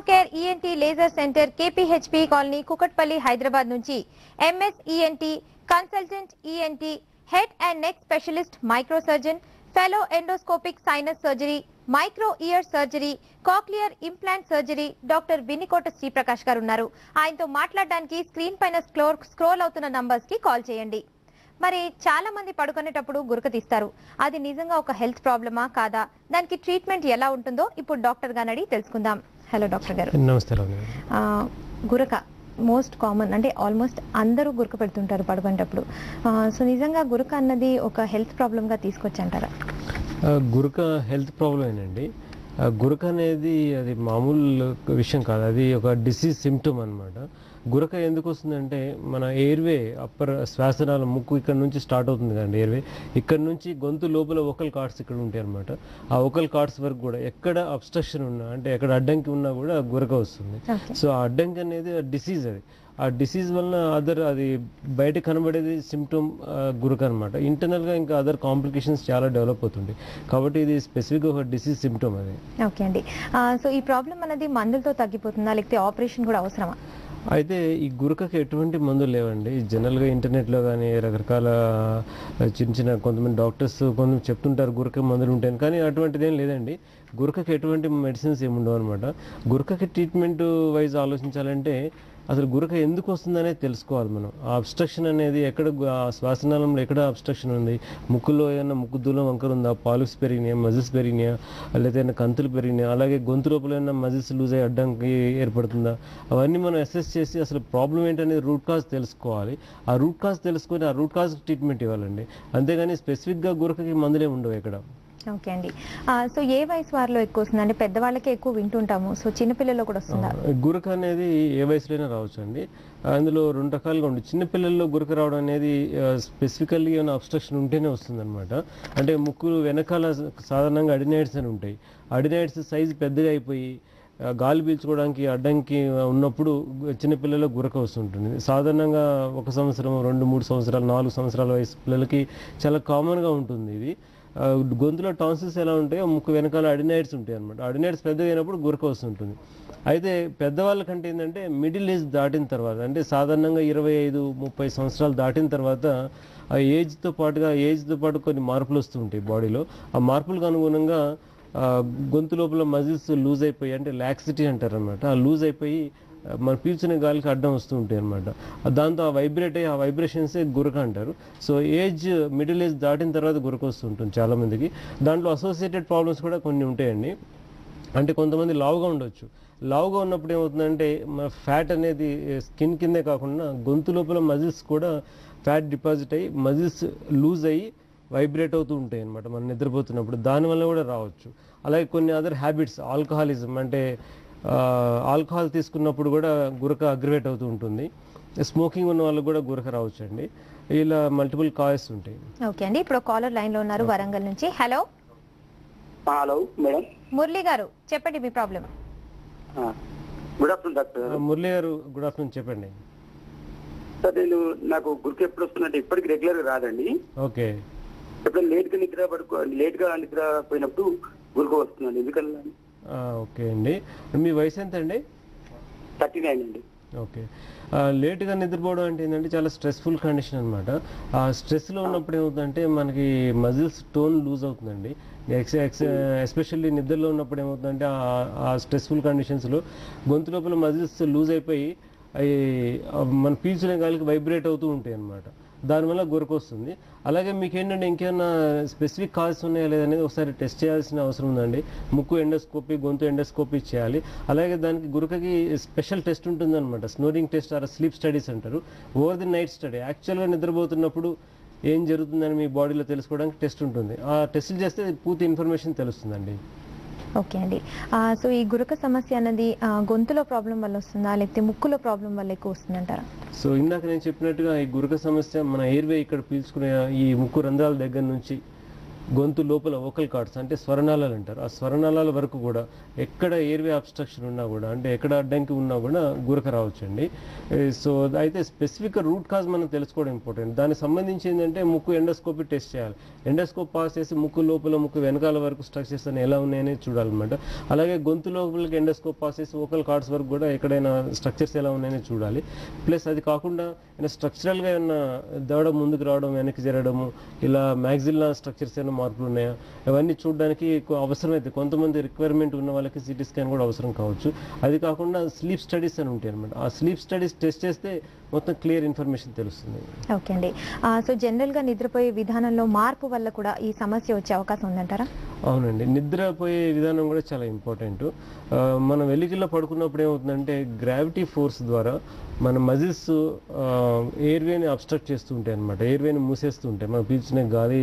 Care ENT laser centre KPHP colony Kukatpally Hyderabad నుంచి MS ENT consultant ENT head and neck specialist micro surgeon fellow endoscopic sinus surgery micro ear surgery cochlear implant surgery doctor Binikota Sriprakash garu ఉన్నారు. ఆయనతో మాట్లాడడానికి screen పైన scroll అవుతున్న numbers కి call చేయండి. మరి చాలా మంది పడుకునేటప్పుడు గురక తీస్తారు. అది నిజంగా ఒక హెల్త్ ప్రాబ్లమా కాదా, దానికి ట్రీట్మెంట్ ఎలా ఉంటుందో ఇప్పుడు డాక్టర్ గారిని అడిగి తెలుసుకుందాం. హలో డాక్టర్ గారు. నమస్తే. గురక మోస్ట్ కామన్, అంటే ఆల్మోస్ట్ అందరూ గురక పెడుతుంటారు పడుకునేటప్పుడు. సో నిజంగా గురక అన్నది ఒక హెల్త్ ప్రాబ్లమ్గా తీసుకొచ్చంటారా? గురక హెల్త్ ప్రాబ్లమేనండి. గురక అనేది అది మామూలు విషయం కాదు, అది ఒక డిసీజ్ సిమ్టమ్ అనమాట. గురక ఎందుకు వస్తుందంటే మన ఎయిర్వే అప్పర్ శ్వాసనాళం ముక్కు ఇక్కడ నుంచి స్టార్ట్ అవుతుంది కదండి ఎయిర్వే. ఇక్కడ నుంచి గొంతు లోపల వోకల్ కార్డ్స్ ఇక్కడ ఉంటాయి అనమాట. ఆ వోకల్ కార్డ్స్ వరకు కూడా ఎక్కడ అబ్స్ట్రక్షన్ ఉన్నా, అంటే ఎక్కడ అడ్డంకి ఉన్నా కూడా గురక వస్తుంది. సో ఆ అడ్డంకి అనేది డిసీజ్, అది ఆ డిసీజ్ వలన అది బయట కనబడేది సిమ్టమ్ గురక అనమాట. ఇంటర్నల్గా ఇంకా అదర్ కాంప్లికేషన్స్ చాలా డెవలప్ అవుతుంది. కాబట్టి ఇది స్పెసిఫిక్గా ఒక డిసీజ్ సిమ్టమ్ అది. ఓకే అండి. సో ఈ ప్రాబ్లం అనేది మందులతో తగ్గిపోతుందా, లేకపోతే ఆపరేషన్ కూడా అవసరమా? అయితే ఈ గురకకి ఎటువంటి మందులు లేవండి. జనరల్గా ఇంటర్నెట్లో కానీ రకరకాల చిన్న చిన్న కొంతమంది డాక్టర్స్ కొంతమంది చెప్తుంటారు గురక మందులు ఉంటాయని, కానీ అటువంటిది ఏం లేదండి. గురకకి ఎటువంటి మెడిసిన్స్ ఏమి ఉండవు అనమాట. గురకకి ట్రీట్మెంట్ వైజ్ ఆలోచించాలంటే అసలు గురక ఎందుకు వస్తుందనేది తెలుసుకోవాలి మనం. ఆ అబ్స్ట్రక్షన్ అనేది ఎక్కడ, ఆ శ్వాసనాళంలో ఎక్కడ అబ్స్ట్రక్షన్ ఉంది, ముక్కులో ఏమైనా ముక్కు దూలం వంకర ఉందా, పాలిప్స్ పెరిగినాయా, మజిల్స్ పెరిగినాయా, లేదా కంతులు పెరిగినాయా, అలాగే గొంతు లోపల ఏమైనా మజిల్స్ లూజ్ అయ్యి అడ్డంకి ఏర్పడుతుందా, అవన్నీ మనం అసెస్ చేసి అసలు ప్రాబ్లం ఏంటనేది రూట్ కాజ్ తెలుసుకోవాలి. ఆ రూట్ కాజ్ తెలుసుకొని ఆ రూట్ కాజ్ ట్రీట్మెంట్ ఇవ్వాలండి. అంతేగాని స్పెసిఫిక్గా గురకకి మందులే ఉండవు ఎక్కడ. ఓకే అండి. సో ఏ వయసు వారిలో ఎక్కువ వస్తుంది? అంటే పెద్దవాళ్ళకే ఎక్కువ వింటుంటాము, సో చిన్నపిల్లల్లో కూడా వస్తుందా? గురక అనేది ఏ వయసులోనే రావచ్చు అండి. అందులో రెండు రకాలుగా ఉంది. చిన్నపిల్లల్లో గురక రావడం అనేది స్పెసిఫికల్లీ ఏమైనా అబ్స్ట్రక్షన్ ఉంటేనే వస్తుంది అనమాట. అంటే ముక్కు వెనకాల సాధారణంగా అడినైడ్స్ అని ఉంటాయి. అడినైడ్స్ సైజు పెద్దగా అయిపోయి గాలి పీల్చుకోవడానికి అడ్డంకి ఉన్నప్పుడు చిన్నపిల్లల్లో గురక వస్తుంటుంది. సాధారణంగా 1 సంవత్సరం, 2-3 సంవత్సరాలు, 4 సంవత్సరాల వయసు పిల్లలకి చాలా కామన్గా ఉంటుంది ఇది. గొంతులో టాన్సిల్స్ ఎలా ఉంటాయో ముక్కు వెనకాల అడినైడ్స్ ఉంటాయి అనమాట. అడినైడ్స్ పెద్దగా అయినప్పుడు గురక వస్తుంటుంది. అయితే పెద్దవాళ్ళకంటే ఏంటంటే మిడిల్ ఏజ్ దాటిన తర్వాత, అంటే సాధారణంగా 25-30 సంవత్సరాలు దాటిన తర్వాత ఆ ఏజ్తో పాటు కొన్ని మార్పులు వస్తూ ఉంటాయి బాడీలో. ఆ మార్పులకు అనుగుణంగా గొంతు లోపల మజిల్స్ లూజ్ అయిపోయి, అంటే లాక్సిటీ అంటారు అనమాట, ఆ లూజ్ అయిపోయి మన పీల్చునే గాలికి అడ్డం వస్తూ ఉంటాయి అనమాట. దాంతో ఆ వైబ్రేట్ అయ్యి ఆ వైబ్రేషన్సే గురక అంటారు. సో మిడిల్ ఏజ్ దాటిన తర్వాత గురక వస్తుంటుంది చాలామందికి. దాంట్లో అసోసియేటెడ్ ప్రాబ్లమ్స్ కూడా కొన్ని ఉంటాయండి. అంటే కొంతమంది లావుగా ఉండొచ్చు. లావుగా ఉన్నప్పుడు ఏమవుతుందంటే మన ఫ్యాట్ అనేది స్కిన్ కిందే కాకుండా గొంతు లోపల మజిల్స్ కూడా ఫ్యాట్ డిపాజిట్ అయ్యి మజిల్స్ లూజ్ అయ్యి వైబ్రేట్ అవుతూ ఉంటాయి అనమాట మనం నిద్రపోతున్నప్పుడు. దానివల్ల కూడా రావచ్చు. అలాగే కొన్ని అదర్ హ్యాబిట్స్, ఆల్కహాలిజం, అంటే ఆల్కహాల్ తీసుకున్నప్పుడు కూడా గురక అగ్రివేట్ అవుతూ ఉంటుంది. స్మోకింగ్ ఉన్న వాళ్ళకి కూడా గురక రావచ్చు అండి. ఇలా మల్టిపుల్ కాజెస్ ఉంటాయి. ఓకే అండి. ఇప్పుడు కాలర్ లైన్ లో ఉన్నారు వరంగల్ నుంచి. Hello. Hello madam. Murali garu చెప్పండి మీ problem. Good afternoon doctor. Murali garu good afternoon, చెప్పండి. సార్ నాకు గురక ఎప్పుడు వస్తుందంటే ఇప్పటికి రెగ్యులర్ గా రాదండి. ఓకే. ఎప్పుడు లేట్ గా నిద్ర పోయినప్పుడు గురక వస్తుందండి, ఎందుకన్నా? ఓకే అండి. మీ వయసు ఎంత అండి? 39 అండి. ఓకే. లేట్గా నిద్రపోవడం అంటే ఏంటంటే చాలా స్ట్రెస్ఫుల్ కండిషన్ అనమాట. ఆ స్ట్రెస్లో ఉన్నప్పుడు ఏమవుతుందంటే మనకి మజిల్స్ టోన్ లూజ్ అవుతుందండి. ఎస్పెషల్లీ నిద్రలో ఉన్నప్పుడు ఏమవుతుందంటే ఆ స్ట్రెస్ఫుల్ కండిషన్స్లో గొంతు లోపల మజిల్స్ లూజ్ అయిపోయి అవి మన పీల్చునే గాలికి వైబ్రేట్ అవుతూ ఉంటాయి అన్నమాట. దానివల్ల గురక వస్తుంది. అలాగే మీకు ఏంటంటే ఇంకేమైనా స్పెసిఫిక్ కాజెస్ ఉన్నాయా లేదనేది ఒకసారి టెస్ట్ చేయాల్సిన అవసరం ఉందండి. ముక్కు ఎండోస్కోపీ, గొంతు ఎండోస్కోపీ చేయాలి. అలాగే దానికి గురకకి స్పెషల్ టెస్ట్ ఉంటుందన్నమాట. Snoring test are sleep studies అంటారు. ఓవర్ ది నైట్ స్టడీ, యాక్చువల్గా నిద్రపోతున్నప్పుడు ఏం జరుగుతుందని మీ బాడీలో తెలుసుకోవడానికి టెస్ట్ ఉంటుంది. ఆ టెస్టులు చేస్తే పూర్తి ఇన్ఫర్మేషన్ తెలుస్తుందండి. ఓకే అండి. సో ఈ గురక సమస్య అన్నది గొంతులో ప్రాబ్లం వల్ల వస్తుందా, లేకపోతే ముక్కులో ప్రాబ్లం వల్ల ఎక్కువ వస్తుందంటారా? సో ఇందాక నేను చెప్పినట్టుగా ఈ గురక సమస్య మన ఎయిర్వే ఇక్కడ పీల్చుకునే ఈ ముక్కు రంధ్రాల దగ్గర నుంచి గొంతు లోపల వోకల్ కార్డ్స్ అంటే స్వరనాళాలు అంటారు, ఆ స్వరనాళాల వరకు కూడా ఎక్కడ ఎయిర్వే అబ్స్ట్రక్షన్ ఉన్నా కూడా, అంటే ఎక్కడ అడ్డంకి ఉన్నా కూడా గురక రావచ్చండి. సో అయితే స్పెసిఫిక్ రూట్ కాజ్ మనం తెలుసుకోవడం ఇంపార్టెంట్. దానికి సంబంధించి ఏంటంటే ముక్కు ఎండోస్కోపీ టెస్ట్ చేయాలి. ఎండోస్కోప్ పాస్ చేసి ముక్కు లోపల ముక్కు వెనకాల వరకు స్ట్రక్చర్స్ అని ఎలా ఉన్నాయని చూడాలన్నమాట. అలాగే గొంతు లోపలికి ఎండోస్కోప్ పాస్ చేసి వోకల్ కార్డ్స్ వరకు కూడా ఎక్కడైనా స్ట్రక్చర్స్ ఎలా ఉన్నాయని చూడాలి. ప్లస్ అది కాకుండా స్ట్రక్చరల్గా ఏమైనా దవడ ముందుకు రావడం, వెనక్కి జరగడము, ఇలా మ్యాగ్జిల్లా స్ట్రక్చర్స్ ఏమైనా మార్పులు ఉన్నాయా, అవన్నీ చూడడానికి అవసరమైతే కొంతమంది రిక్వైర్మెంట్ ఉన్న వాళ్ళకి సిటీ స్కాన్ కూడా అవసరం కావచ్చు. అది కాకుండా స్లీప్ స్టడీస్ అని ఉంటాయి అనమాట. ఆ స్లీప్ స్టడీస్ టెస్ట్ చేస్తే మొత్తం క్లియర్ ఇన్ఫర్మేషన్ తెలుస్తుంది. ఓకే అండి. సో జనరల్గా నిద్రపోయే విధానంలో మార్పు వల్ల కూడా ఈ సమస్య వచ్చే అవకాశం ఉందంటారా? అవునండి, నిద్రపోయే విధానం కూడా చాలా ఇంపార్టెంట్. మనం వెలికిలో పడుకున్నప్పుడు ఏమవుతుందంటే గ్రావిటీ ఫోర్స్ ద్వారా మన మజిల్స్ ఎయిర్వేని అబ్స్ట్రక్ట్ చేస్తూ ఉంటాయి అనమాట. ఎయిర్వేని మూసేస్తూ ఉంటాయి, మనం పీల్చిన గాలి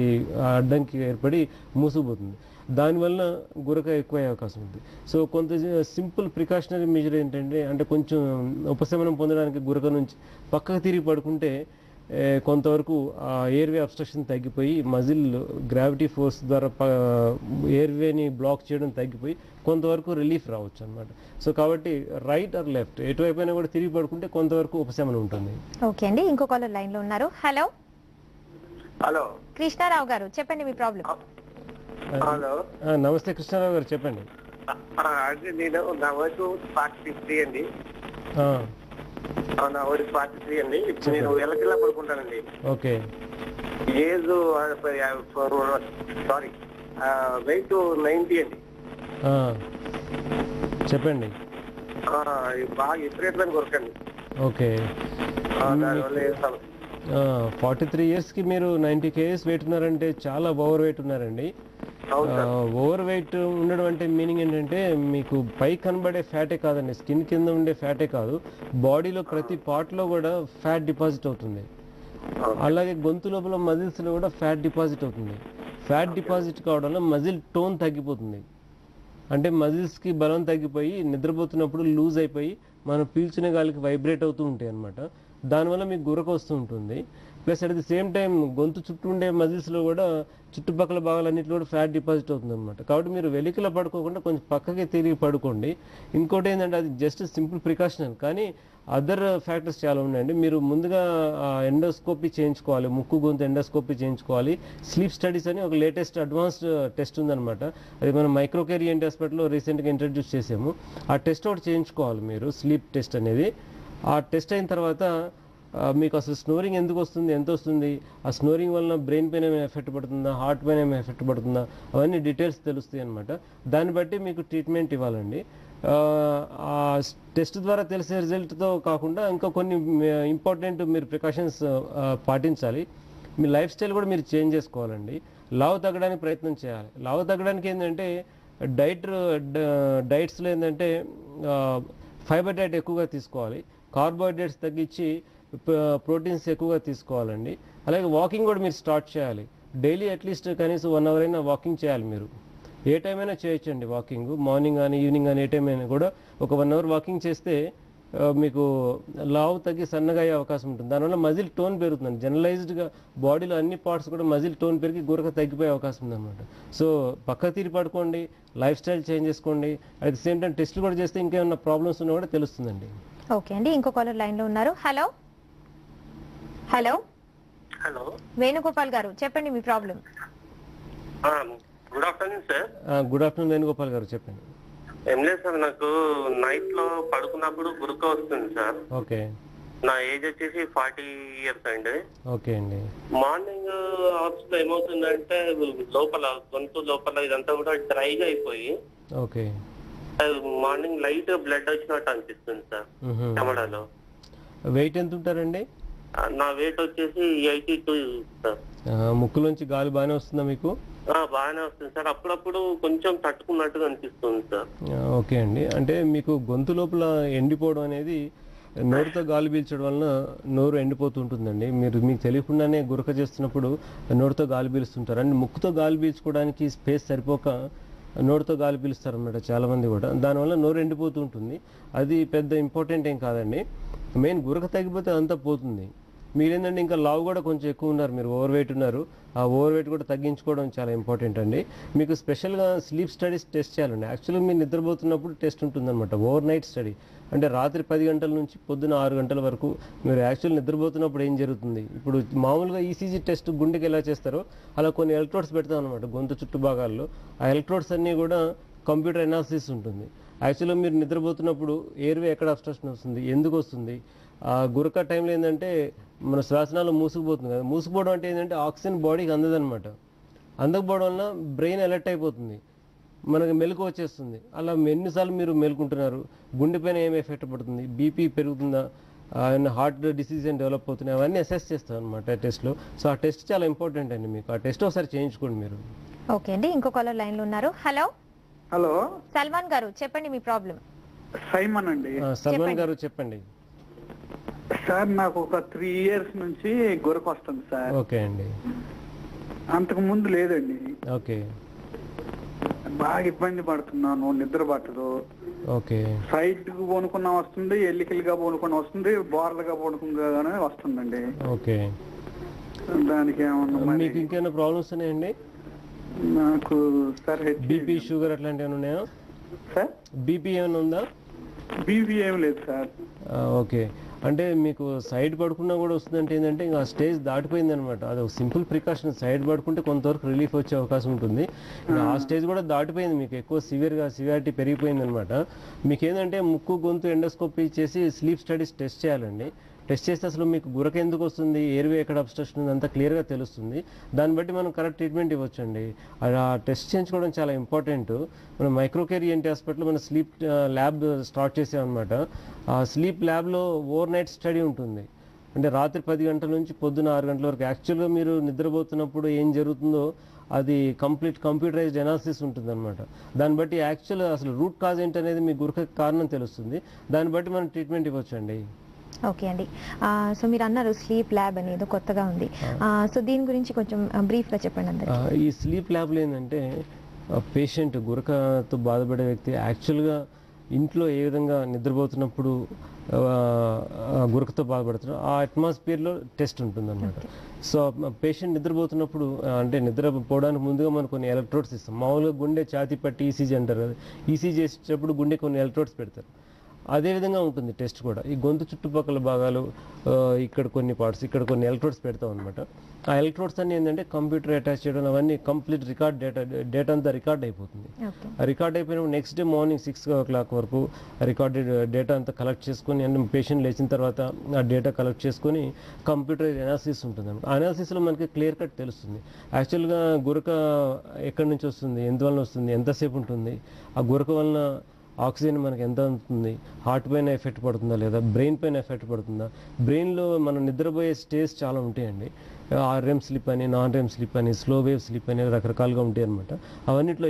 అడ్డంకి ఏర్పడి మూసుకుపోతుంది. దానివల్ల గురక ఎక్కువ అయ్యే అవకాశం ఉంది. సో కొంత సింపుల్ ప్రికాషనరీ మెజర్ ఏంటంటే, అంటే కొంచెం ఉపశమనం పొందడానికి గురక నుంచి పక్కకు తిరిగి పడుకుంటే కొంతవరకు ఆ ఎయిర్వే అబ్స్ట్రక్షన్ తగ్గిపోయి మజిల్ గ్రావిటీ ఫోర్స్ ద్వారా ఎయిర్వేని బ్లాక్ చేయడం తగ్గిపోయి కొంతవరకు రిలీఫ్ రావచ్చు అనమాట. సో కాబట్టి రైట్ ఆర్ లెఫ్ట్ ఎటువైపు అయినా కూడా తిరిగి పడుకుంటే కొంతవరకు ఉపశమనం ఉంటుంది. ఓకే అండి. ఇంకో కాలర్ లైన్ లో ఉన్నారు. హలో హలో కృష్ణారావు గారు, చెప్పండి మీ ప్రాబ్లం. హలో నమస్తే కృష్ణారావు గారు, చెప్పండి. అంటే నేను నా వయసు 43 అండి. నా వయసు 43 అండి. ఇప్పుడు నేను ఎలకిలా పడుకుంటానండి. ఓకే. ఏజ్ సారీ వెయిట్ 90 అండి. చెప్పండి. బాగా విపరీతమైన కొరకండి. ఓకే. దానివల్ల 43 ఇయర్స్కి మీరు 90 kgs వెయిట్ ఉన్నారంటే చాలా ఓవర్ వెయిట్ ఉన్నారండి. ఓవర్ వెయిట్ ఉండడం అంటే మీనింగ్ ఏంటంటే మీకు పై కనబడే ఫ్యాటే కాదండి, స్కిన్ కింద ఉండే ఫ్యాటే కాదు, బాడీలో ప్రతి పార్ట్లో కూడా ఫ్యాట్ డిపాజిట్ అవుతుంది. అలాగే గొంతు లోపల మజిల్స్లో కూడా ఫ్యాట్ డిపాజిట్ అవుతుంది. ఫ్యాట్ డిపాజిట్ కావడం వల్ల మజిల్ టోన్ తగ్గిపోతుంది. అంటే మజిల్స్కి బలం తగ్గిపోయి నిద్రపోతున్నప్పుడు లూజ్ అయిపోయి మనం పీల్చిన గాలికి వైబ్రేట్ అవుతూ ఉంటాయి అన్నమాట. దానివల్ల మీకు గురక వస్తూ ఉంటుంది. Plus at the same time గొంతు చుట్టూ ఉండే మజిల్స్లో కూడా చుట్టుపక్కల భాగాలన్నింటిలో కూడా ఫ్యాట్ డిపాజిట్ అవుతుంది అనమాట. కాబట్టి మీరు వెలికిలో పడుకోకుండా కొంచెం పక్కకి తిరిగి పడుకోండి. ఇంకోటి ఏంటంటే అది జస్ట్ సింపుల్ ప్రికాషనల్, కానీ అదర్ ఫ్యాక్టర్స్ చాలా ఉన్నాయండి. మీరు ముందుగా ఎండోస్కోపీ చేయించుకోవాలి, ముక్కు గొంతు ఎండోస్కోపీ చేయించుకోవాలి. స్లీప్ స్టడీస్ అని ఒక లేటెస్ట్ అడ్వాన్స్డ్ టెస్ట్ ఉందన్నమాట. అది మనం మైక్రోకేర్ ఈఎన్టీ హాస్పిటల్లో రీసెంట్గా ఇంట్రడ్యూస్ చేసాము. ఆ టెస్ట్ ఒకటి చేయించుకోవాలి మీరు, స్లీప్ టెస్ట్ అనేది. ఆ టెస్ట్ అయిన తర్వాత మీకు అసలు స్నోరింగ్ ఎందుకు వస్తుంది, ఎంత వస్తుంది, ఆ స్నోరింగ్ వలన బ్రెయిన్ పైన ఏమైనా ఎఫెక్ట్ పడుతుందా, హార్ట్ పైన ఏమైనా ఎఫెక్ట్ పడుతుందా, అవన్నీ డీటెయిల్స్ తెలుస్తాయి అనమాట. దాన్ని బట్టి మీకు ట్రీట్మెంట్ ఇవ్వాలండి. ఆ టెస్ట్ ద్వారా తెలిసే రిజల్ట్తో కాకుండా ఇంకా కొన్ని ఇంపార్టెంట్ మీరు ప్రికాషన్స్ పాటించాలి. మీ లైఫ్ స్టైల్ కూడా మీరు చేంజ్ చేసుకోవాలండి. లావు తగ్గడానికి ప్రయత్నం చేయాలి. లావు తగ్గడానికి ఏంటంటే డైట్స్లో ఏంటంటే ఫైబర్ డైట్ ఎక్కువగా తీసుకోవాలి, కార్బోహైడ్రేట్స్ తగ్గించి ప్రోటీన్స్ ఎక్కువగా తీసుకోవాలండి. అలాగే వాకింగ్ కూడా మీరు స్టార్ట్ చేయాలి. డైలీ అట్లీస్ట్ కనీసం 1 hour అయినా వాకింగ్ చేయాలి. మీరు ఏ టైం అయినా చేయొచ్చండి వాకింగ్, మార్నింగ్ కానీ ఈవినింగ్ కానీ ఏ టైం అయినా కూడా ఒక 1 hour వాకింగ్ చేస్తే మీకు లావు తగ్గి సన్నగా అయ్యే అవకాశం ఉంటుంది. దానివల్ల మజిల్ టోన్ పెరుగుతుంది. జనరలైజ్డ్గా బాడీలో అన్ని పార్ట్స్ కూడా మజిల్ టోన్ పెరిగి గురక తగ్గిపోయే అవకాశం ఉందన్నమాట. సో పక్క తీరి పడుకోండి, లైఫ్ స్టైల్ చేంజ్ చేసుకోండి. అట్ ది సేమ్ టైం టెస్ట్లు కూడా చేస్తే ఇంకేమన్నా ప్రాబ్లమ్స్ ఉన్నా కూడా తెలుస్తుందండి. ఓకే అండి. ఇంకో కాలర్ లైన్ లో ఉన్నారు. Hello hello hello Venugopal garu, చెప్పండి మీ problem. Good afternoon sir. Good afternoon Venugopal garu, చెప్పండి. ఏం లేదు సార్, నాకు నైట్ లో పడుకున్నప్పుడు గురక వస్తుంది సార్. ఓకే. నా ఏజ్ వచ్చేసి 40 years అండి. ఓకే అండి. మార్నింగ్ అవర్స్ లో ఏమవుతుందంటే లోపల గొంతు లోపల ఇదంతా కూడా డ్రైగా అయిపోయి ఓకే మార్నింగ్ లైట్ బ్లడ్ వచ్చినట్టు అనిపిస్తుంది సార్ చెమడలో. వెయిట్ ఎంత ఉంటారండి? నా వెయిట్ వచ్చేసి 82 సార్. ముక్కులోంచి గాలి బాగానే వస్తుందా మీకు? బాగానే వస్తుంది సార్, అప్పుడప్పుడు కొంచెం తట్టుకున్నట్టుగా అనిపిస్తుంది సార్. ఓకే అండి. అంటే మీకు గొంతు లోపల ఎండిపోవడం అనేది నోరుతో గాలి పీల్చడం వలన నోరు ఎండిపోతుంటుందండి. మీకు తెలియకుండానే గురక చేస్తున్నప్పుడు నోరుతో గాలి పీలుస్తుంటారు. అండ్ ముక్కుతో గాలి పీల్చుకోవడానికి స్పేస్ సరిపోక నోరుతో గాలి పీలుస్తారు అన్నమాట చాలామంది కూడా. దానివల్ల నోరు ఎండిపోతూ ఉంటుంది. అది పెద్ద ఇంపార్టెంట్ ఏం కాదండి. మెయిన్ గురక తగ్గిపోతే అంతా పోతుంది. మీరేంటంటే ఇంకా లావు కూడా కొంచెం ఎక్కువ ఉన్నారు, మీరు ఓవర్ వెయిట్ ఉన్నారు. ఆ ఓవర్ వెయిట్ కూడా తగ్గించుకోవడం చాలా ఇంపార్టెంట్ అండి. మీకు స్పెషల్గా స్లీప్ స్టడీస్ టెస్ట్ చేయాలండి. యాక్చువల్గా మీరు నిద్రపోతున్నప్పుడు టెస్ట్ ఉంటుందన్నమాట, ఓవర్ నైట్ స్టడీ. అంటే రాత్రి 10 గంటల నుంచి పొద్దున 6 గంటల వరకు మీరు యాక్చువల్ నిద్రపోతున్నప్పుడు ఏం జరుగుతుంది. ఇప్పుడు మామూలుగా ఈసీజీ టెస్ట్ గుండెకి ఎలా చేస్తారో అలా కొన్ని ఎలక్ట్రోడ్స్ పెడతాం అనమాట గొంతు చుట్టూ భాగాల్లో. ఆ ఎలక్ట్రోడ్స్ అన్నీ కూడా కంప్యూటర్ అనాలిసిస్ ఉంటుంది. యాక్చువల్గా మీరు నిద్రపోతున్నప్పుడు ఎయిర్వే ఎక్కడ అబ్స్ట్రక్షన్ వస్తుంది, ఎందుకు వస్తుంది, ఆ గురక టైంలో ఏంటంటే మన శ్వాసనాలు మూసుకుపోతుంది కదా. మూసుకుపోవడం అంటే ఏంటంటే ఆక్సిజన్ బాడీకి అందదనమాట. అందకపోవడం వల్ల బ్రెయిన్ అలర్ట్ అయిపోతుంది, మనకి మెలకు వచ్చేస్తుంది. అలా ఎన్నిసార్లు మీరు మేలుకుంటున్నారు, గుండె పైన ఏం ఎఫెక్ట్ పడుతుంది, బీపీ పెరుగుతుందా, హార్ట్ డిసీజ్ అని డెవలప్ అవుతున్నాయి, అవన్నీ అసెస్ చేస్తాం అనమాట టెస్ట్లో. సో ఆ టెస్ట్ చాలా ఇంపార్టెంట్ అండి. మీకు ఆ టెస్ట్ ఒకసారి చేయించుకోండి మీరు. ఓకే అండి, ఇంకో కాలర్ లైన్లో ఉన్నారు. హలో హలో, సల్మాన్ గారు చెప్పండి మీ ప్రాబ్లం. సైమన్ అండి. సల్మాన్ గారు చెప్పండి. సార్ నాకు ఒక 3 years నుంచి గురక వస్తుంది సార్. ఓకే అండి. అంతకు ముందు లేదండి. ఓకే. బాగా ఇబ్బంది పడుతున్నాను, నిద్ర పట్టదు. ఓకే. సైడ్ కు పోనుకున్నా వస్తుంది, ఎల్లికలుగా పోనుకున్నా వస్తుంది, బోర్లుగా పోనుకున్నాగానే వస్తుందండి. ఓకే. దానికి ఏమన్నా మరి మీకు ఇంకేమైనా ప్రాబ్లమ్స్ ఉన్నాయండి? నాకు సార్ బీపీ, షుగర్ అట్లాంటివి ఏమైనా ఉన్నాయా? సార్ బీపీ ఏమైనా ఉందా? బీపీ ఏం లేదు సార్. ఓకే. అంటే మీకు సైడ్ పడుకున్నా కూడా వస్తుందంటే ఏంటంటే ఇంకా స్టేజ్ దాటిపోయింది అనమాట. అది ఒక సింపుల్ ప్రికాషన్. సైడ్ పడుకుంటే కొంతవరకు రిలీఫ్ వచ్చే అవకాశం ఉంటుంది. ఇంకా ఆ స్టేజ్ కూడా దాటిపోయింది, మీకు ఎక్కువ సివియారిటీ పెరిగిపోయింది అనమాట. మీకు ఏంటంటే ముక్కు గొంతు ఎండోస్కోపీ చేసి స్లీప్ స్టడీస్ టెస్ట్ చేయాలండి. టెస్ట్ చేస్తే అసలు మీకు గురక ఎందుకు వస్తుంది, ఎయిర్వే ఎక్కడ అబ్స్ట్రక్షన్ ఉంది, అంతా క్లియర్గా తెలుస్తుంది. దాన్ని బట్టి మనం కరెక్ట్ ట్రీట్మెంట్ ఇవ్వచ్చండి. ఆ టెస్ట్ చేయించుకోవడం చాలా ఇంపార్టెంట్. మనం మైక్రోకేర్ ఈఎన్టీ హాస్పిటల్లో మన స్లీప్ ల్యాబ్ స్టార్ట్ చేసామన్నమాట. ఆ స్లీప్ ల్యాబ్లో ఓవర్ నైట్ స్టడీ ఉంటుంది. అంటే రాత్రి 10 గంటల నుంచి పొద్దున 6 గంటల వరకు యాక్చువల్గా మీరు నిద్రపోతున్నప్పుడు ఏం జరుగుతుందో అది కంప్లీట్ కంప్యూటరైజ్డ్ అనాలిసిస్ ఉంటుంది అనమాట. దాన్ని బట్టి యాక్చువల్ అసలు రూట్ కాజ్ ఏంటనేది మీ గురక కారణం తెలుస్తుంది. దాన్ని బట్టి మనం ట్రీట్మెంట్ ఇవ్వచ్చండి. ఓకే అండి. సో మీరు అన్నారు స్లీప్ ల్యాబ్ అనేది కొత్తగా ఉంది. సో దీని గురించి కొంచెం బ్రీఫ్గా చెప్పండి అందరికీ. ఈ స్లీప్ ల్యాబ్లో ఏంటంటే పేషెంట్ గురకతో బాధపడే వ్యక్తి యాక్చువల్గా ఇంట్లో ఏ విధంగా నిద్రపోతున్నప్పుడు గురకతో బాధపడుతున్నారు ఆ అట్మాస్ఫియర్లో టెస్ట్ ఉంటుంది అనమాట. సో పేషెంట్ నిద్రపోతున్నప్పుడు అంటే నిద్రపోవడానికి ముందుగా మనం కొన్ని ఎలక్ట్రోడ్స్ ఇస్తాం. మామూలుగా గుండె ఛాతీ పట్టి ఈసీజీ అంటారు కదా, ఈసీజీ చేసేటప్పుడు గుండె కొన్ని ఎలక్ట్రోడ్స్ పెడతారు. అదేవిధంగా ఉంటుంది టెస్ట్ కూడా. ఈ గొంతు చుట్టుపక్కల భాగాలు, ఇక్కడ కొన్ని పార్ట్స్, ఇక్కడ కొన్ని ఎలక్ట్రోడ్స్ పెడతాం అనమాట. ఆ ఎలక్ట్రోడ్స్ అన్ని ఏంటంటే కంప్యూటర్ అటాచ్ చేయడం, అవన్నీ కంప్లీట్ రికార్డ్ డేటా అంతా రికార్డ్ అయిపోతుంది. ఆ రికార్డ్ అయిపోయినప్పుడు నెక్స్ట్ డే మార్నింగ్ 6 o'clock వరకు రికార్డెడ్ డేటా అంతా కలెక్ట్ చేసుకొని, అంటే పేషెంట్ లేచిన తర్వాత ఆ డేటా కలెక్ట్ చేసుకొని కంప్యూటర్ అనాలిసిస్ ఉంటుంది అనమాట. ఆ అనాలిసిస్లో మనకి క్లియర్ కట్ తెలుస్తుంది యాక్చువల్గా గురక ఎక్కడి నుంచి వస్తుంది, ఎందువలన వస్తుంది, ఎంతసేపు ఉంటుంది, ఆ గురక వలన ఆక్సిజన్ మనకి ఎంత ఉంటుంది, హార్ట్ పైన ఎఫెక్ట్ పడుతుందా లేదా, బ్రెయిన్ పైన ఎఫెక్ట్ పడుతుందా. బ్రెయిన్లో మనం నిద్రపోయే స్టేజ్ చాలా ఉంటాయండి. REM స్లీప్ అని, నాన్ REM స్లీప్ అని, స్లో వేవ్ స్లీప్ అని రకరకాలుగా ఉంటాయి అనమాట. అవన్నిట్లో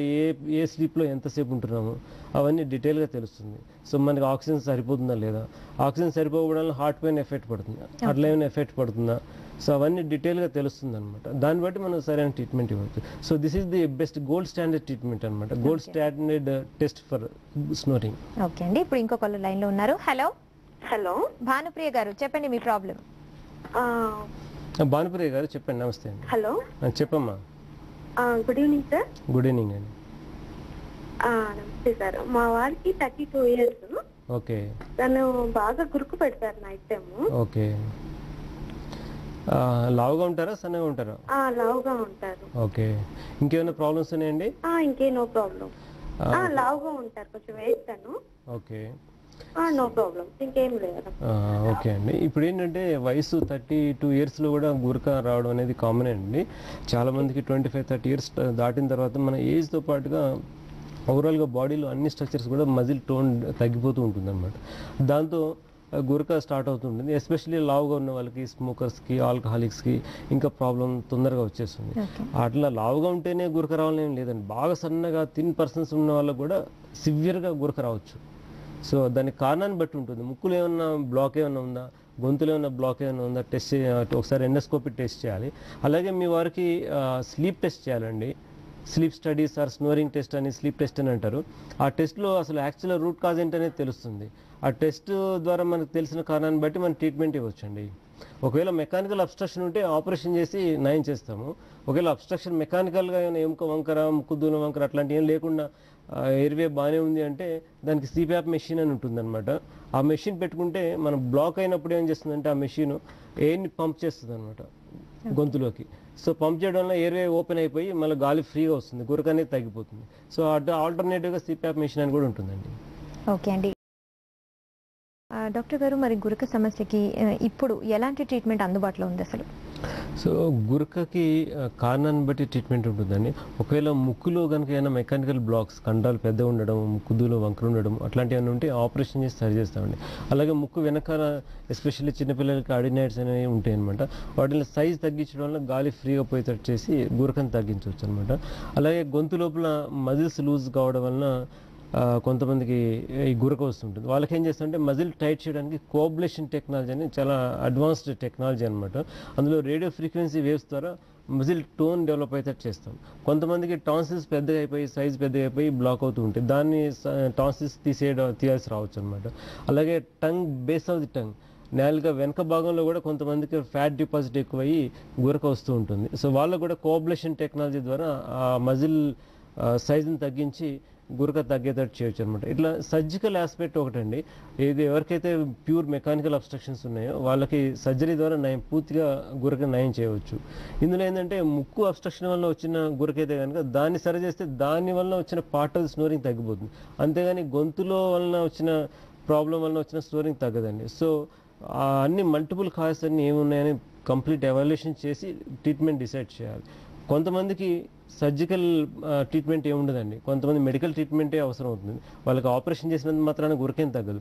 ఏ స్లీప్లో ఎంతసేపు ఉంటున్నాము అవన్నీ డీటెయిల్గా తెలుస్తుంది. సో మనకి ఆక్సిజన్ సరిపోతుందా లేదా, ఆక్సిజన్ సరిపోవడం వల్ల హార్ట్ పైన ఎఫెక్ట్ పడుతుందా, అట్లా ఏమైనా ఎఫెక్ట్ పడుతుందా, సో అవన్నీ డీటెయిల్గా తెలుస్తుంది అనమాట. దాన్ని బట్టి మనం సరైన ట్రీట్మెంట్ ఇవ్వచ్చు. So this is the best gold standard treatment అనమాట, gold standard test for snoring. Okay అండి, ఇప్పుడు ఇంకో కాలర్ లైన్లో ఉన్నారు. హలో హలో, భానుప్రియ గారు చెప్పండి మీ ప్రాబ్లం. భానుప్రియ గారు చెప్పండి. నమస్తే అండి. హలో చెప్పమ్మా. Good evening sir. Good evening అండి. నమస్తే సార్. మా వారికి 32 years. ఓకే. తను బాగా గురుకు పెడతారు నైట్ టైమ్. ఓకే. లావుగా ఉంటారా, సన్నగా ఉంటారా? లావుగా ఉంటారు. ఓకే. ఇంకేమైనా ప్రాబ్లమ్స్ ఉన్నాయండి? ఇంకే నో ప్రాబ్లం. లావుగా ఉంటారు, కొంచెం వెయిట్ తను. ఓకే. నో ప్రాబ్లం, ఇంకేం లేదు. ఓకే అండి. ఇప్పుడు ఏంటంటే వయసు 32 yearsలో కూడా గురక రావడం అనేది కామన్ అండి. చాలామందికి 25-30 years దాటిన తర్వాత మన ఏజ్తో పాటుగా ఓవరాల్గా బాడీలో అన్ని స్ట్రక్చర్స్ కూడా మజిల్ టోన్ తగ్గిపోతూ ఉంటుంది అనమాట. దాంతో గురక స్టార్ట్ అవుతుంటుంది. ఎస్పెషల్లీ లావుగా ఉన్న వాళ్ళకి, స్మోకర్స్కి, ఆల్కహాలిక్స్కి ఇంకా ప్రాబ్లం తొందరగా వచ్చేస్తుంది. అట్లా లావుగా ఉంటేనే గురక రావాలని లేదండి. బాగా సన్నగా థిన్ పర్సన్స్ ఉన్న వాళ్ళకు కూడా సివియర్గా గురక రావచ్చు. సో దానికి కారణాన్ని బట్టి ఉంటుంది. ముక్కులో ఏమన్నా బ్లాక్ ఏమైనా ఉందా, గొంతులో ఏమైనా బ్లాక్ ఏమైనా ఉందా టెస్ట్ ఒకసారి ఎండోస్కోపీ టెస్ట్ చేయాలి. అలాగే మీ వారికి స్లీప్ టెస్ట్ చేయాలండి. Sleep studies or snoring test అని, స్లీప్ టెస్ట్ అని అంటారు. ఆ టెస్ట్లో అసలు యాక్చువల్ రూట్ కాజ్ ఏంటనేది తెలుస్తుంది. ఆ టెస్ట్ ద్వారా మనకు తెలిసిన కారణాన్ని బట్టి మనం ట్రీట్మెంట్ ఇవ్వచ్చండి. ఒకవేళ మెకానికల్ అబ్స్ట్రక్షన్ ఉంటే ఆపరేషన్ చేసి నయం చేస్తాము. ఒకవేళ అబ్స్ట్రక్షన్ మెకానికల్గా ఏమైనా ఎముక వంకర, ముక్కు దూలం వంకర అట్లాంటివి ఏం లేకుండా ఎయిర్వే బాగానే ఉంది అంటే దానికి సిప్యాప్ మెషిన్ అని ఉంటుందన్నమాట. ఆ మెషిన్ పెట్టుకుంటే మనం బ్లాక్ అయినప్పుడు ఏం చేస్తుందంటే ఆ మెషిన్ ఎయిర్ని పంప్ చేస్తుంది అనమాట గొంతులోకి. సో పంప్ చేయడం వల్ల ఎయిర్వే ఓపెన్ అయిపోయి మళ్ళీ గాలి ఫ్రీగా వస్తుంది, గురక అనేది తగ్గిపోతుంది. సో ఆల్టర్నేటివ్గా సిప్యాప్ మెషిన్ అని కూడా ఉంటుందండి. ఓకే అండి. డాక్టర్ గారు, మరి గురక సమస్యకి ఇప్పుడు ఎలాంటి ట్రీట్మెంట్ అందుబాటులో ఉంది అసలు? సో గురకకి కారణాన్ని బట్టి ట్రీట్మెంట్ ఉంటుందండి. ఒకవేళ ముక్కులో కనుక ఏమైనా మెకానికల్ బ్లాక్స్, కండాలు పెద్ద ఉండడం, ముక్కుదులో వంకర ఉండడం అట్లాంటివన్నీ ఉంటే ఆపరేషన్ చేసి సరి చేస్తామండి. అలాగే ముక్కు వెనకాల ఎస్పెషల్లీ చిన్నపిల్లలకి అడినైడ్స్ అనేవి ఉంటాయి అనమాట. వాటిని సైజ్ తగ్గించడం వల్ల గాలి ఫ్రీగా పోయేటట్టు చేసి గురకను తగ్గించవచ్చు అనమాట. అలాగే గొంతు లోపల మజిల్స్ లూజ్ కావడం వలన కొంతమందికి ఈ గురక వస్తుంటుంది. వాళ్ళకి ఏం చేస్తారంటే మజిల్ టైట్ చేయడానికి కోబ్లేషన్ టెక్నాలజీ అని చాలా అడ్వాన్స్డ్ టెక్నాలజీ అనమాట. అందులో రేడియో ఫ్రీక్వెన్సీ వేవ్స్ ద్వారా మజిల్ టోన్ డెవలప్ అయితే చేస్తాం. కొంతమందికి టాన్సిల్స్ పెద్దగా అయిపోయి సైజ్ పెద్దగా అయిపోయి బ్లాక్ అవుతూ ఉంటాయి, దాన్ని టాన్సిల్స్ తీయాల్సి రావచ్చు అనమాట. అలాగే tongue, base of the tongue, నేలుగా వెనక భాగంలో కూడా కొంతమందికి ఫ్యాట్ డిపాజిట్ ఎక్కువయ్యి గురక వస్తూ ఉంటుంది. సో వాళ్ళకు కూడా కోబ్లేషన్ టెక్నాలజీ ద్వారా ఆ మజిల్ సైజుని తగ్గించి గురక తగ్గేటట్టు చేయొచ్చు అనమాట. ఇట్లా సర్జికల్ ఆస్పెక్ట్ ఒకటండి. ఇది ఎవరికైతే ప్యూర్ మెకానికల్ అబ్స్ట్రక్షన్స్ ఉన్నాయో వాళ్ళకి సర్జరీ ద్వారా పూర్తిగా గురక నయం చేయవచ్చు. ఇందులో ఏంటంటే ముక్కు అబ్స్ట్రక్షన్ వల్ల వచ్చిన గురకైతే కనుక దాన్ని సరి చేస్తే దాని వల్ల వచ్చిన పార్ట్ ఆఫ్ స్నోరింగ్ తగ్గిపోతుంది. అంతేగాని గొంతులో వలన వచ్చిన ప్రాబ్లం వలన వచ్చిన స్నోరింగ్ తగ్గదండి. సో అన్ని మల్టిపుల్ కాజెస్ అన్ని ఏమున్నాయని కంప్లీట్ ఎవాల్యుయేషన్ చేసి ట్రీట్మెంట్ డిసైడ్ చేయాలి. కొంతమందికి సర్జికల్ ట్రీట్మెంట్ ఏముండదండి, కొంతమంది మెడికల్ ట్రీట్మెంటే అవసరం అవుతుంది. వాళ్ళకి ఆపరేషన్ చేసినంత మాత్రాన గురకేం తగ్గదు.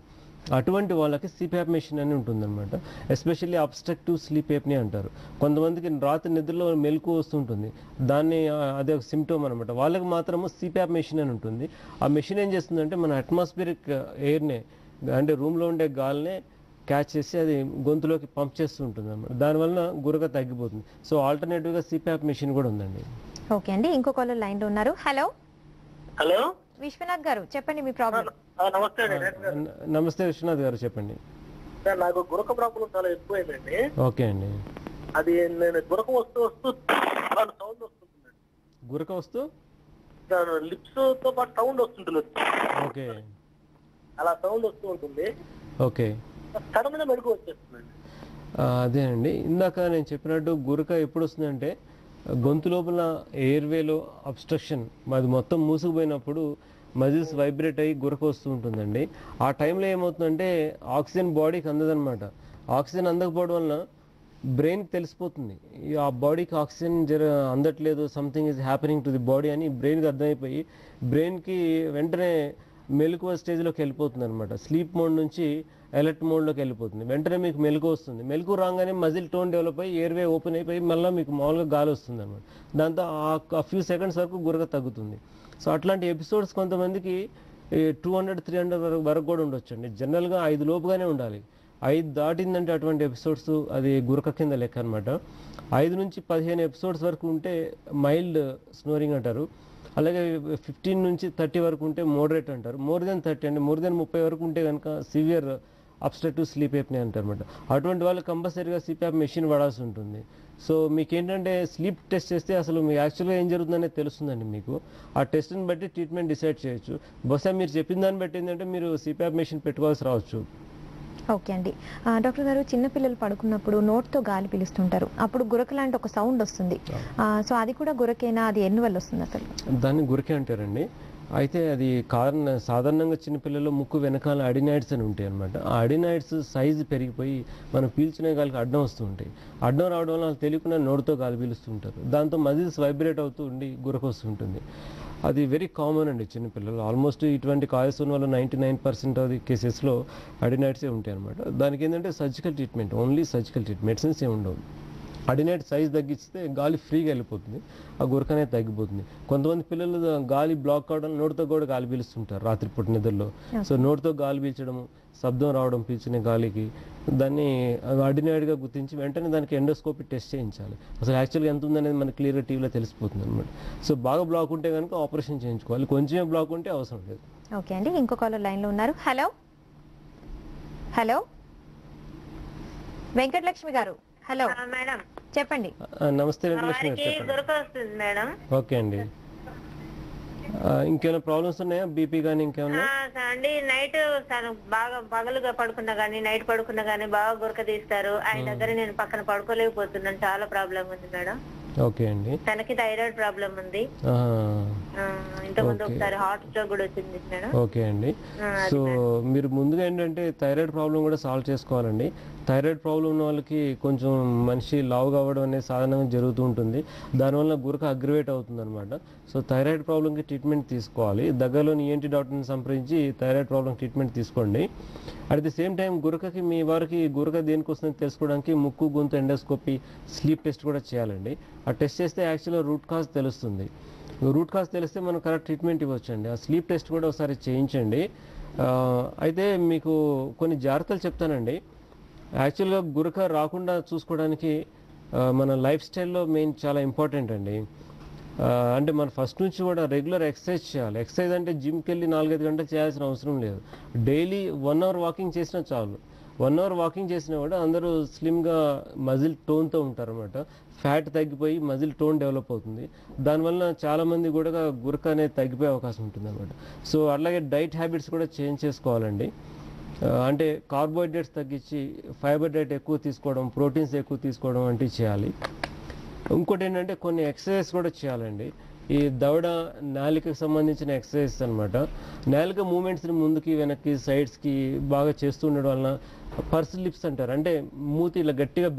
అటువంటి వాళ్ళకి సిప్యాప్ మెషిన్ అని ఉంటుందన్నమాట. ఎస్పెషల్లీ అబ్స్ట్రక్టివ్ స్లీప్ ఎప్నియా అంటారు. కొంతమందికి రాత్రి నిద్రలో మెలకు వస్తుంటుంది, దాన్ని అదే ఒక సిమ్టమ్ అనమాట. వాళ్ళకి మాత్రము సిప్యాప్ మెషిన్ అని ఉంటుంది. ఆ మెషిన్ ఏం చేస్తుందంటే మన అట్మాస్ఫియరిక్ ఎయిర్నే, అంటే రూమ్లో ఉండే గాలినే క్యాచ్ చేసి అది గొంతులోకి పంప్ చేస్తూ ఉంటుంది అన్నమాట. దానివల్ల గురక తగ్గిపోతుంది. సో ఆల్టర్నేటివ్గా సిప్యాప్ మెషిన్ కూడా ఉందండి. ఓకే అండి. ఇంకో కాలర్ లైన్లో ఉన్నారు. హలో హలో, విశ్వనాథ్ గారు, చెప్పండి మీ ప్రాబ్లం. నమస్తే అండి. నమస్తే విశ్వనాథ్ గారు, చెప్పండి. సార్, నాకు గురక ప్రాబ్లం చాలా ఎక్కువైందండి. ఓకే అండి. అది నేను గురక వస్తూ సౌండ్ వస్తుందండి. గురక వస్తూ లిప్స్ తో పాటు సౌండ్ వస్తుంటుంది. ఓకే, అలా సౌండ్ వస్తూ ఉంటుంది. ఓకే. సడన్ గా మెలకు వచ్చేస్తుందండి. అదేనండి, ఇందాక నేను చెప్పినట్టు గురక ఎప్పుడు వస్తుందంటే గొంతు లోపల ఎయిర్వేలో అబ్స్ట్రక్షన్ అది మొత్తం మూసుకుపోయినప్పుడు మజిల్స్ వైబ్రేట్ అయ్యి గురక వస్తూ ఉంటుందండి. ఆ టైంలో ఏమవుతుందంటే ఆక్సిజన్ బాడీకి అందదనమాట. ఆక్సిజన్ అందకపోవడం వలన బ్రెయిన్కి తెలిసిపోతుంది ఆ బాడీకి ఆక్సిజన్ అందట్లేదు, something is happening to the body అని బ్రెయిన్కి అర్థమైపోయి బ్రెయిన్కి వెంటనే మెలకువ స్టేజ్లోకి వెళ్ళిపోతుంది అనమాట. స్లీప్ మోడ్ నుంచి అలర్ట్ మోడ్లోకి వెళ్ళిపోతుంది. వెంటనే మీకు మెలకు వస్తుంది. మెలకు రాగానే మజిల్ టోన్ డెవలప్ అయ్యి ఎయిర్వే ఓపెన్ అయిపోయి మళ్ళీ మీకు మామూలుగా గాలి వస్తుంది అనమాట. దాంతో ఆ ఫ్యూ సెకండ్స్ వరకు గురక తగ్గుతుంది. సో అట్లాంటి ఎపిసోడ్స్ కొంతమందికి 200-300 వరకు కూడా ఉండొచ్చు అండి. జనరల్గా 5 లోపుగానే ఉండాలి. 5 దాటిందంటే అటువంటి ఎపిసోడ్స్ అది గురక కింద లెక్క అనమాట. 5 నుంచి 15 ఎపిసోడ్స్ వరకు ఉంటే మైల్డ్ స్నోరింగ్ అంటారు. అలాగే 15 నుంచి 30 వరకు ఉంటే మోడరేట్ అంటారు. మోర్ దెన్ 30 అండి, మోర్ దెన్ 30 వరకు ఉంటే కనుక సివియర్ అబ్స్ట్రక్టివ్ స్లీప్ ఎప్నియా అంటారు అనమాట. అటువంటి వాళ్ళు కంపల్సరీగా సిప్యాప్ మెషిన్ వాడాల్సి ఉంటుంది. సో మీకు ఏంటంటే స్లీప్ టెస్ట్ చేస్తే అసలు మీకు యాక్చువల్గా ఏం జరుగుతుందనేది తెలుస్తుందండి. మీకు ఆ టెస్ట్ని బట్టి ట్రీట్మెంట్ డిసైడ్ చేయొచ్చు. బహుశా మీరు చెప్పిన దాన్ని బట్టి ఏంటంటే మీరు సిప్యాప్ మెషిన్ పెట్టుకోవాల్సి రావచ్చు. ఓకే అండి. డాక్టర్ గారు, చిన్నపిల్లలు పడుకున్నప్పుడు నోట్తో గాలి పీలుస్తుంటారు, అప్పుడు గురక లాంటి ఒక సౌండ్ వస్తుంది. సో అది కూడా గురకేనా? అది ఎందువల్ల వస్తుంది అసలు? దాన్ని గురకే అంటారండి. అయితే అది సాధారణంగా చిన్నపిల్లల్లో ముక్కు వెనకాల అడినాయిడ్స్ అని ఉంటాయి అనమాట. ఆ అడినాయిడ్స్ సైజు పెరిగిపోయి మనం పీల్చుకునే గాలికి అడ్డం వస్తూ ఉంటాయి. అడ్డం రావడం వల్ల వాళ్ళు తెలియకుండా నోటితో గాలి పీలుస్తూ ఉంటారు. దాంతో మజిల్స్ వైబ్రేట్ అవుతూ ఉండి గురక వస్తుంటుంది. అది వెరీ కామన్ అండి చిన్నపిల్లలు. ఆల్మోస్ట్ ఇటువంటి కాయస్ ఉన్న వాళ్ళు 99% ఆఫ్ ది కేసెస్లో అడినాయిడ్సే ఉంటాయి అనమాట. దానికి ఏంటంటే surgical treatment, only surgical treatment, medicines ఏమి ఉండవు. అడినైట్ సైజ్ తగ్గిస్తే గాలి ఫ్రీగా వెళ్ళిపోతుంది, ఆ గురక అనేది తగ్గిపోతుంది. కొంతమంది పిల్లలు గాలి బ్లాక్ కావడం నోటితో కూడా గాలి పీలుస్తుంటారు రాత్రిపూట నిద్రలో. సో నోటితో గాలి పీల్చడము, శబ్దం రావడం పీల్చుకునే గాలికి, దాన్ని అడినైడ్గా గుర్తించి వెంటనే దానికి ఎండోస్కోపీ టెస్ట్ చేయించాలి. అసలు యాక్చువల్గా ఎంత ఉందనేది మనకి క్లియర్గా టీవీలో తెలిసిపోతుంది అనమాట. సో బాగా బ్లాక్ ఉంటే కనుక ఆపరేషన్ చేయించుకోవాలి, కొంచెమే బ్లాక్ ఉంటే అవసరం లేదు. ఓకే అండి. ఇంకో కాలర్ లైన్లో ఉన్నారు. హలో హలో వెంకటలక్ష్మి గారు హలో మేడం చెప్పండి. నమస్తే వెంకటలక్ష్మి గారు, చెప్పండి. గురక వస్తుంది మేడం. ఓకే అండి. ఇంకేమైనా ప్రాబ్లమ్స్ ఉన్నాయా? బీపీ కానీ ఇంకేమన్నా? అండి నైట్ బాగా పగలుగా పడుకున్నా గానీ నైట్ పడుకున్నా గానీ బాగా గురక తీస్తారు. ఆయన దగ్గర నేను పక్కన పడుకోలేకపోతున్నాను, చాలా ప్రాబ్లం ఉంది మేడం. ఓకే అండి. తనకి థైరాయిడ్ ప్రాబ్లం ఉంది. ఇంతకుముందు ఒకసారి హార్ట్ స్ట్రోక్ కూడా వచ్చింది మేడం. ఓకే అండి. సో మీరు ముందుగా ఏంటంటే థైరాయిడ్ ప్రాబ్లం కూడా సాల్వ్ చేసుకోవాలండి. థైరాయిడ్ ప్రాబ్లం ఉన్న వాళ్ళకి కొంచెం మనిషి లావు కావడం అనేది సాధారణంగా జరుగుతూ ఉంటుంది. దానివల్ల గురక అగ్రివేట్ అవుతుంది అనమాట. సో థైరాయిడ్ ప్రాబ్లంకి ట్రీట్మెంట్ తీసుకోవాలి. దగ్గరలోని ENT డాక్టర్ని సంప్రదించి థైరాయిడ్ ప్రాబ్లం ట్రీట్మెంట్ తీసుకోండి. అట్ ది సేమ్ టైం గురకకి మీ వారికి గురక దేనికి వస్తుందని తెలుసుకోవడానికి ముక్కు గొంతు ఎండోస్కోపీ స్లీప్ టెస్ట్ కూడా చేయాలండి. ఆ టెస్ట్ చేస్తే యాక్చువల్గా రూట్ కాజ్ తెలుస్తుంది. రూట్ కాజ్ తెలిస్తే మనం కరెక్ట్ ట్రీట్మెంట్ ఇవ్వచ్చండి. ఆ స్లీప్ టెస్ట్ కూడా ఒకసారి చేయించండి. అయితే మీకు కొన్ని జాగ్రత్తలు చెప్తానండి. యాక్చువల్గా గురక రాకుండా చూసుకోవడానికి మన లైఫ్ స్టైల్లో మెయిన్ చాలా ఇంపార్టెంట్ అండి. అంటే మన ఫస్ట్ నుంచి కూడా రెగ్యులర్ ఎక్సర్సైజ్ చేయాలి. ఎక్సర్సైజ్ అంటే జిమ్కి వెళ్ళి 4-5 గంటలు చేయాల్సిన అవసరం లేదు. డైలీ 1 అవర్ వాకింగ్ చేసినా చాలు. 1 అవర్ వాకింగ్ చేసినా కూడా అందరూ స్లిమ్గా మజిల్ టోన్తో ఉంటారు అనమాట. ఫ్యాట్ తగ్గిపోయి మజిల్ టోన్ డెవలప్ అవుతుంది. దానివల్ల చాలామంది కూడా గురక అనేది తగ్గిపోయే అవకాశం ఉంటుంది అనమాట. సో అలాగే డైట్ హ్యాబిట్స్ కూడా చేంజ్ చేసుకోవాలండి. అంటే కార్బోహైడ్రేట్స్ తగ్గించి ఫైబర్ డైట్ ఎక్కువ తీసుకోవడం, ప్రోటీన్స్ ఎక్కువ తీసుకోవడం వంటివి చేయాలి. ఇంకోటి ఏంటంటే కొన్ని ఎక్సర్సైజ్ కూడా చేయాలండి. ఈ దవడ నాలికకి సంబంధించిన ఎక్సర్సైజ్ అనమాట. నాలిక మూమెంట్స్ని ముందుకి వెనక్కి సైడ్స్కి బాగా చేస్తూ ఉండడం వలన పర్స్ లిప్స్ అంటారు. అంటే మూతి ఇలా గట్టిగా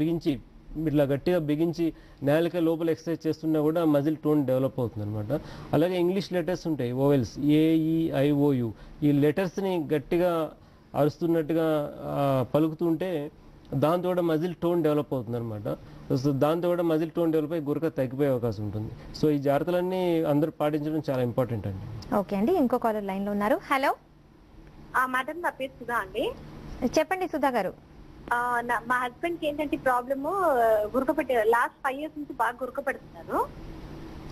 బిగించి నాలిక లోపల ఎక్సర్సైజ్ చేస్తున్నా కూడా మజిల్ టోన్ డెవలప్ అవుతుంది అనమాట. అలాగే ఇంగ్లీష్ లెటర్స్ ఉంటాయి, ఓవెల్స్, AEIOU. ఈ లెటర్స్ని గట్టిగా అరుస్తున్నట్టుగా పలుకుతుంటే దాంతో కూడా మజిల్ టోన్ డెవలప్ అవుతుంది అనమాట. సో దాంతో కూడా మజిల్ టోన్ డెవలప్ అయ్యి గురక తగ్గిపోయే అవకాశం ఉంటుంది. సో ఈ జాగ్రత్తలన్నీ అందరూ పాటించడం చాలా ఇంపార్టెంట్ అండి. ఓకే అండి, ఇంకో కాలర్ లైన్ లో ఉన్నారు. హలో మేడం, నా పేరు సుధా అండి. చెప్పండి సుధా గారు. మా హస్బెండ్ కి ఏంటంటే ప్రాబ్లము గురక పెట్టి లాస్ట్ 5 years నుంచి బాగా గురక పెడుతున్నారు.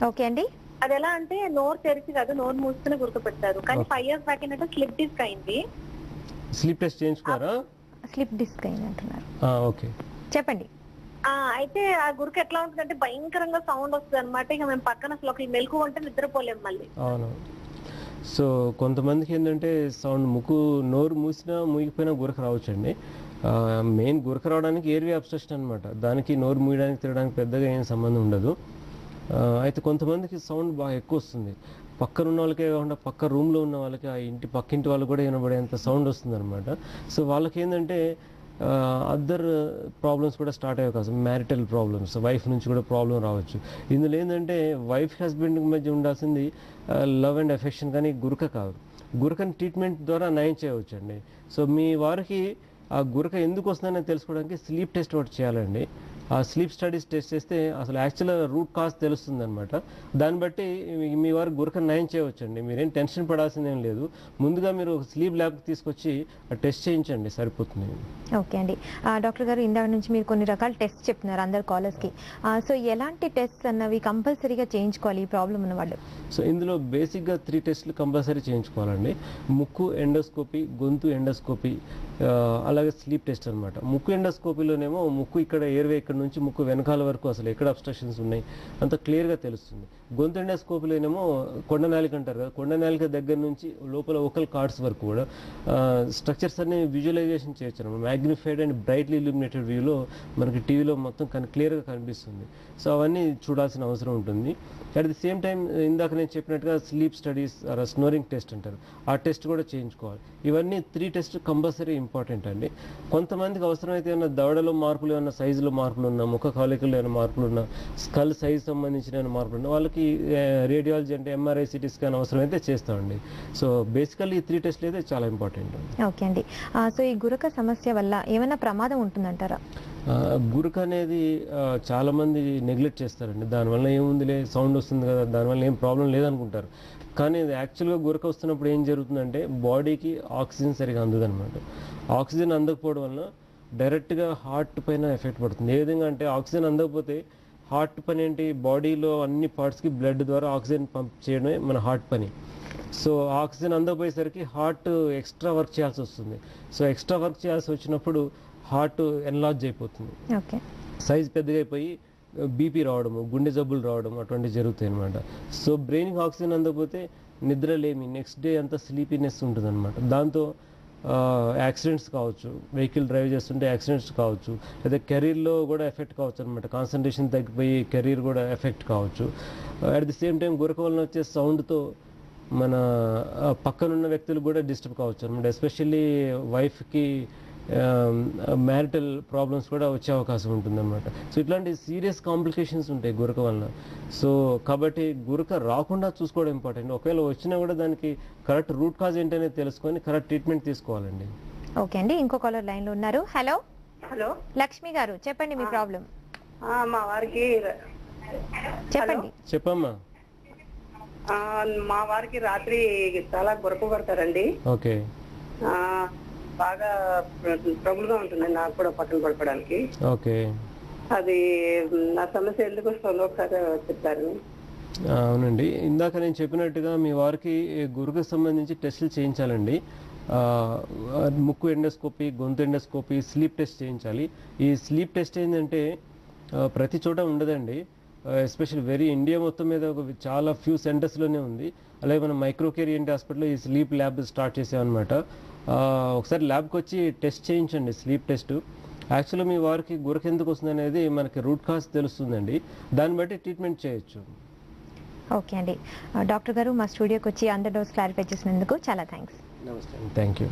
ఓకే అండి. అది ఎలా అంటే నోరు తెరిచి కాదు, నోరు మూసుకుని గురక పెడతారు. కానీ 5 years బ్యాక్ ఏంటంటే స్లిప్ డిస్క్ అయింది. స్లీప్ టెస్ట్ చేయించుకున్నారా? స్లిప్ డిస్క్ అయింది అంటున్నారు. ఓకే, చెప్పండి. అయితే ఆ గురక ఎట్లా ఉంటుందంటే భయంకరంగా సౌండ్ వస్తుంది అనమాట. ఇక మేము పక్కన అసలు ఒక మెలకు ఉంటే నిద్రపోలేము మళ్ళీ. అవును. సో కొంతమందికి ఏంటంటే సౌండ్ నోరు మూసినా మూగిపోయినా గురక రావచ్చండి. మెయిన్ గురక రావడానికి ఎయిర్వే అబ్స్ట్రక్షన్ అనమాట. దానికి నోరు మూయడానికి తిరగడానికి పెద్దగా ఏం సంబంధం ఉండదు. అయితే కొంతమందికి సౌండ్ బాగా ఎక్కువ వస్తుంది. పక్కన ఉన్న వాళ్ళకే కాకుండా పక్క రూమ్లో ఉన్న వాళ్ళకి, ఆ పక్కింటి వాళ్ళు కూడా వినబడేంత సౌండ్ వస్తుంది అనమాట. సో వాళ్ళకి ఏంటంటే అదర్ ప్రాబ్లమ్స్ కూడా స్టార్ట్ అయ్యే అవకాశం, మ్యారిటల్ ప్రాబ్లమ్స్, వైఫ్ నుంచి కూడా ప్రాబ్లం రావచ్చు. ఇందులో ఏంటంటే వైఫ్ హస్బెండ్ మధ్య ఉండాల్సింది లవ్ అండ్ ఎఫెక్షన్, కానీ గురక కాదు. గురకని ట్రీట్మెంట్ ద్వారా నయం చేయవచ్చు అండి. సో మీ వారికి ఆ గురక ఎందుకు వస్తుందని తెలుసుకోవడానికి స్లీప్ టెస్ట్ ఒకటి చేయాలండి. ఆ స్లీప్ స్టడీస్ టెస్ట్ చేస్తే అసలు యాక్చువల్గా రూట్ కాజ్ తెలుస్తుంది అనమాట. దాన్ని బట్టి మీ వారు గురక నయం చేయవచ్చండి. మీరేం టెన్షన్ పడాల్సిందేం లేదు. ముందుగా మీరు స్లీప్ ల్యాబ్కి తీసుకొచ్చి ఆ టెస్ట్ చేయించండి, సరిపోతుంది. ఓకే అండి. డాక్టర్ గారు, ఇందాక నుంచి మీరు కొన్ని రకాల టెస్ట్ చెప్తున్నారు అందరు కాలర్స్కి. సో ఎలాంటి టెస్ట్ అన్నవి కంపల్సరీగా చేయించుకోవాలి ఈ ప్రాబ్లం ఉన్న వాళ్ళు? సో ఇందులో బేసిక్గా 3 టెస్టులు కంపల్సరీ చేయించుకోవాలండి. ముక్కు ఎండోస్కోపీ, గొంతు ఎండోస్కోపీ, అలాగే స్లీప్ టెస్ట్ అనమాట. ముక్కు ఎండోస్కోపీలోనేమో ముక్కు ఇక్కడ ఎయిర్వే ఇక్కడ నుంచి ముక్కు వెనకాల వరకు అసలు ఎక్కడ అబ్స్ట్రక్షన్స్ ఉన్నాయి అంత క్లియర్గా తెలుస్తుంది. గొంతు ఎండోస్కోపీలోనేమో కొండనాలిక అంటారు కదా, కొండనాలిక దగ్గర నుంచి లోపల ఓకల్ కార్డ్స్ వరకు కూడా స్ట్రక్చర్స్ అన్ని విజువలైజేషన్ చేయొచ్చు అనమాట. మ్యాగ్నిఫైడ్ అండ్ బ్రైట్లీ ఇల్యూమినేటెడ్ వ్యూలో మనకి టీవీలో మొత్తం క్లియర్గా కనిపిస్తుంది. సో అవన్నీ చూడాల్సిన అవసరం ఉంటుంది. అట్ ది సేమ్ టైం ఇందాక నేను చెప్పినట్టుగా స్లీప్ స్టడీస్, స్నోరింగ్ టెస్ట్ అంటారు, ఆ టెస్ట్ కూడా చేయించుకోవాలి. ఇవన్నీ 3 టెస్ట్ కంపల్సరీ ఇంపార్టెంట్ అండి. కొంతమందికి అవసరమైతే ఏమైనా దవడలో మార్పులు, ఏమైనా సైజులో మార్పులు ఉన్నా, ముఖ కవలికలు ఏమైనా మార్పులు ఉన్నా, స్కల్ సైజ్ సంబంధించిన ఏమైనా మార్పులు ఉన్నా వాళ్ళకి రేడియాలజీ అంటే MRI CT స్కాన్ అవసరమైతే చేస్తామండి. సో బేసికల్లీ 3 టెస్ట్లు అయితే చాలా ఇంపార్టెంట్. ఓకే అండి. సో ఈ గురక సమస్య వల్ల ఏమైనా ప్రమాదం ఉంటుందంటారా? గురక అనేది చాలామంది నెగ్లెక్ట్ చేస్తారండి. దానివల్ల ఏముందిలే, సౌండ్ వస్తుంది కదా, దానివల్ల ఏం ప్రాబ్లం లేదనుకుంటారు. కానీ యాక్చువల్గా గురక వస్తున్నప్పుడు ఏం జరుగుతుందంటే బాడీకి ఆక్సిజన్ సరిగా అందదనమాట. ఆక్సిజన్ అందకపోవడం వల్ల డైరెక్ట్గా హార్ట్ పైన ఎఫెక్ట్ పడుతుంది. ఏ విధంగా అంటే ఆక్సిజన్ అందకపోతే హార్ట్ పని ఏంటి, బాడీలో అన్ని పార్ట్స్కి బ్లడ్ ద్వారా ఆక్సిజన్ పంప్ చేయడమే మన హార్ట్ పని. సో ఆక్సిజన్ అందకపోయేసరికి హార్ట్ ఎక్స్ట్రా వర్క్ చేయాల్సి వస్తుంది. సో ఎక్స్ట్రా వర్క్ చేయాల్సి వచ్చినప్పుడు హార్ట్ ఎన్లార్జ్ అయిపోతుంది, ఓకే. సైజ్ పెద్దగా అయిపోయి బీపీ రావడము, గుండె జబ్బులు రావడం అటువంటివి జరుగుతాయి అనమాట. సో బ్రెయిన్కి ఆక్సిజన్ అందకపోతే నిద్రలేమి, నెక్స్ట్ డే అంతా స్లీపీనెస్ ఉంటుంది అనమాట. దాంతో యాక్సిడెంట్స్ కావచ్చు, వెహికల్ డ్రైవ్ చేస్తుంటే యాక్సిడెంట్స్ కావచ్చు, లేదా కెరీర్లో కూడా ఎఫెక్ట్ కావచ్చు అనమాట. కాన్సన్ట్రేషన్ తగ్గిపోయి కెరీర్ కూడా ఎఫెక్ట్ కావచ్చు. అట్ ది సేమ్ టైం గురక వలన వచ్చే సౌండ్తో మన పక్కనున్న వ్యక్తులు కూడా డిస్టర్బ్ కావచ్చు అనమాట. ఎస్పెషల్లీ వైఫ్కి మ్యారిటల్ ప్రాబ్లమ్స్ కూడా వచ్చే అవకాశం ఉంటుందన్నమాట. సో ఇట్లాంటి సీరియస్ కాంప్లికేషన్స్ ఉంటాయి గురక వలన. సో కాబట్టి గురక రాకుండా చూసుకోవడం ఇంపార్టెంట్. ఒకవేళ వచ్చినా కూడా దానికి కరెక్ట్ రూట్ కాజ్ ఏంటనేది తెలుసుకొని కరెక్ట్ ట్రీట్మెంట్ తీసుకోవాలండి. ఓకే అండి, ఇంకో కాలర్ లైన్ లో ఉన్నారు. హలో హలో, లక్ష్మి గారు, చెప్పండి మీ ప్రాబ్లం. మా వారికి చెప్పండి. చెప్పమ్మా. మా వారికి రాత్రి చాలా గురక పడతారండి. ఓకే. బాగా ట్రబుల్ గా ఉంటుంది నాకు కూడా పక్కన పడపడానికి. ఓకే. అది నా సమస్య ఎందుకు వస్తుందో ఒకసారి చెప్తారు. అవునండి, ఇందాక నేను చెప్పినట్టుగా మీ వారికి గురకకు సంబంధించి టెస్టులు చేయించాలండి. ముక్కు ఎండోస్కోపీ, గొంతు ఎండోస్కోపీ, స్లీప్ టెస్ట్ చేయించాలి. ఈ స్లీప్ టెస్ట్ ఏంటంటే ప్రతి చోట ఉండదండి. ఎస్పెషల్ ఇండియా మొత్తం మీద చాలా ఫ్యూ సెంటర్స్లోనే ఉంది. అలాగే మనం మైక్రోకేర్ ENT హాస్పిటల్లో ఈ స్లీప్ ల్యాబ్ స్టార్ట్ చేసామన్నమాట. ఒకసారి ల్యాబ్కి వచ్చి టెస్ట్ చేయించండి, స్లీప్ టెస్ట్. యాక్చువల్గా మీ వారికి గురక ఎందుకు వస్తుంది అనేది మనకి రూట్ కాజ్ తెలుస్తుందండి. దాన్ని బట్టి ట్రీట్మెంట్ చేయొచ్చు. ఓకే అండి, డాక్టర్ గారు మా స్టూడియోకి వచ్చి అందర్ డౌట్స్ క్లారిఫై చేసినందుకు చాలా థ్యాంక్స్. నమస్తే. Thank you.